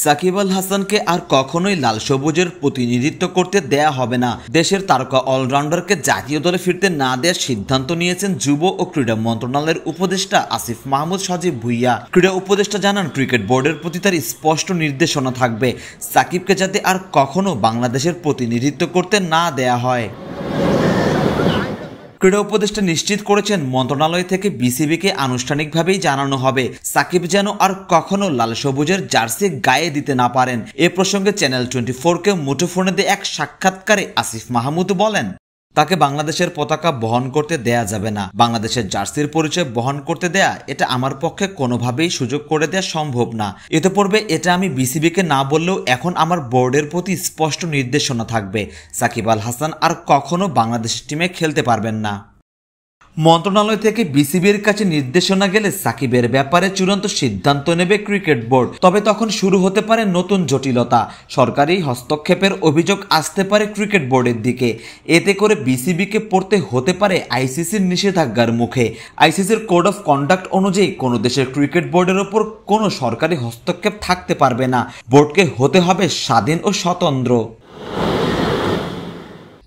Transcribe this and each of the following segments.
সাকিব আল হাসানকে আর কখনোই লাল সবুজের প্রতিনিধিত্ব করতে দেয়া হবে না। দেশের তারকা অলরাউন্ডারকে জাতীয় দলে ফিরতে না দেওয়ার সিদ্ধান্ত নিয়েছেন যুব ও ক্রীড়া মন্ত্রণালয়ের উপদেষ্টা আসিফ মাহমুদ সজীব ভুইয়া। ক্রীড়া উপদেষ্টা জানান, ক্রিকেট বোর্ডের প্রতি তার স্পষ্ট নির্দেশনা থাকবে সাকিবকে যাতে আর কখনো বাংলাদেশের প্রতিনিধিত্ব করতে না দেয়া হয়। ক্রীড়া উপদেষ্টা নিশ্চিত করেছেন, মন্ত্রণালয় থেকে বিসিবিকে আনুষ্ঠানিকভাবেই জানানো হবে সাকিব যেন আর কখনো লাল সবুজের জার্সি গায়ে দিতে না পারেন। এ প্রসঙ্গে চ্যানেল 24কে মুঠোফোনে দিয়ে এক সাক্ষাৎকারে আসিফ মাহমুদ বলেন, তাকে বাংলাদেশের পতাকা বহন করতে দেয়া যাবে না। বাংলাদেশের জার্সির পরিচয় বহন করতে দেয়া এটা আমার পক্ষে কোনোভাবেই সুযোগ করে দেওয়া সম্ভব না। এতে পূর্বে এটা আমি বিসিবিকে না বললেও এখন আমার বোর্ডের প্রতি স্পষ্ট নির্দেশনা থাকবে, সাকিব আল হাসান আর কখনো বাংলাদেশ টিমে খেলতে পারবেন না। মন্ত্রণালয় থেকে বিসিবির কাছে নির্দেশনা গেলে সাকিবের ব্যাপারে চূড়ান্ত সিদ্ধান্ত নেবে ক্রিকেট বোর্ড। তবে তখন শুরু হতে পারে নতুন জটিলতা। সরকারি হস্তক্ষেপের অভিযোগ আসতে পারে ক্রিকেট বোর্ডের দিকে। এতে করে বিসিবিকে পড়তে হতে পারে আইসিসির নিষেধাজ্ঞার মুখে। আইসিসির কোড অফ কন্ডাক্ট অনুযায়ী কোনো দেশের ক্রিকেট বোর্ডের ওপর কোনো সরকারি হস্তক্ষেপ থাকতে পারবে না। বোর্ডকে হতে হবে স্বাধীন ও স্বতন্ত্র।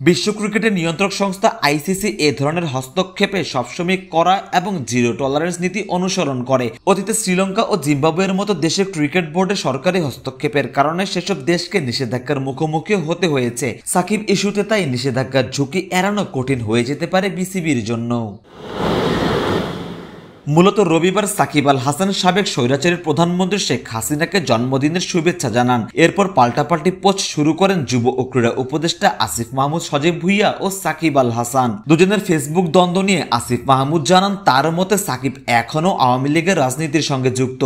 বিশ্ব ক্রিকেটের নিয়ন্ত্রক সংস্থা আইসিসি এ ধরনের হস্তক্ষেপে সবসময় কড়া এবং জিরো টলারেন্স নীতি অনুসরণ করে। অতীতে শ্রীলঙ্কা ও জিম্বাবুয়ের মতো দেশের ক্রিকেট বোর্ডে সরকারি হস্তক্ষেপের কারণে সেসব দেশকে নিষেধাজ্ঞার মুখোমুখি হতে হয়েছে। সাকিব ইস্যুতে তাই নিষেধাজ্ঞার ঝুঁকি এড়ানো কঠিন হয়ে যেতে পারে বিসিবির জন্য। মূলত রবিবার সাকিব আল হাসান সাবেক স্বৈরাচারী প্রধানমন্ত্রী শেখ হাসিনাকে জন্মদিনের শুভেচ্ছা জানান। এরপর পাল্টাপাল্টি পোস্ট শুরু করেন যুব ও ক্রীড়া উপদেষ্টা আসিফ মাহমুদ সজীব ভুইয়া ও সাকিব আল হাসান। দুজনের ফেসবুক দ্বন্দ্ব নিয়ে আসিফ মাহমুদ জানান, তার মতে সাকিব এখনও আওয়ামী লীগের রাজনীতির সঙ্গে যুক্ত,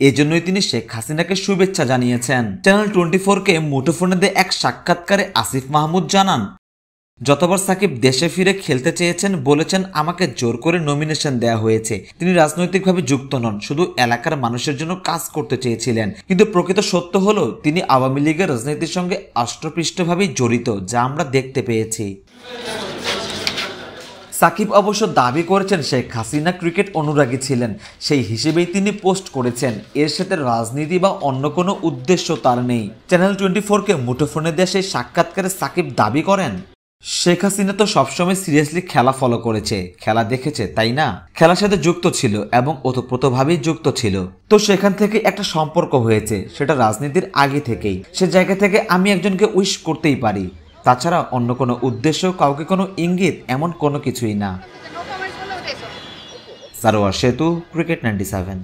এজন্যই তিনি শেখ হাসিনাকে শুভেচ্ছা জানিয়েছেন। চ্যানেল 24কে মুঠোফোনে দিয়ে এক সাক্ষাৎকারে আসিফ মাহমুদ জানান, যতবার সাকিব দেশে ফিরে খেলতে চেয়েছেন বলেছেন আমাকে জোর করে নমিনেশন দেয়া হয়েছে। তিনি রাজনৈতিকভাবে যুক্ত নন, শুধু এলাকার মানুষের জন্য কাজ করতে চেয়েছিলেন। কিন্তু প্রকৃত সত্য হলো তিনি আওয়ামী লীগের রাজনীতির সঙ্গে আষ্টপৃষ্টভাবেই জড়িত, যা আমরা দেখতে পেয়েছি। সাকিব অবশ্য দাবি করেছেন শেখ হাসিনা ক্রিকেট অনুরাগী ছিলেন, সেই হিসেবেই তিনি পোস্ট করেছেন। এর সাথে রাজনীতি বা অন্য কোনো উদ্দেশ্য তার নেই। চ্যানেল 24কে মুঠোফোনে দিয়ে সেই সাক্ষাৎকারে সাকিব দাবি করেন, শেখ হাসিনা তো সবসময় সিরিয়াসলি খেলা ফলো করেছে, খেলা দেখেছে, তাই না? খেলার সাথে যুক্ত ছিল এবং ওতপ্রোতভাবেই যুক্ত ছিল। তো সেখান থেকে একটা সম্পর্ক হয়েছে, সেটা রাজনীতির আগে থেকেই। সে জায়গা থেকে আমি একজনকে উইশ করতেই পারি, তাছাড়া অন্য কোনো উদ্দেশ্য, কাউকে কোনো ইঙ্গিত, এমন কোনো কিছুই না। সারোয়ার সেতু, ক্রিকেট 97।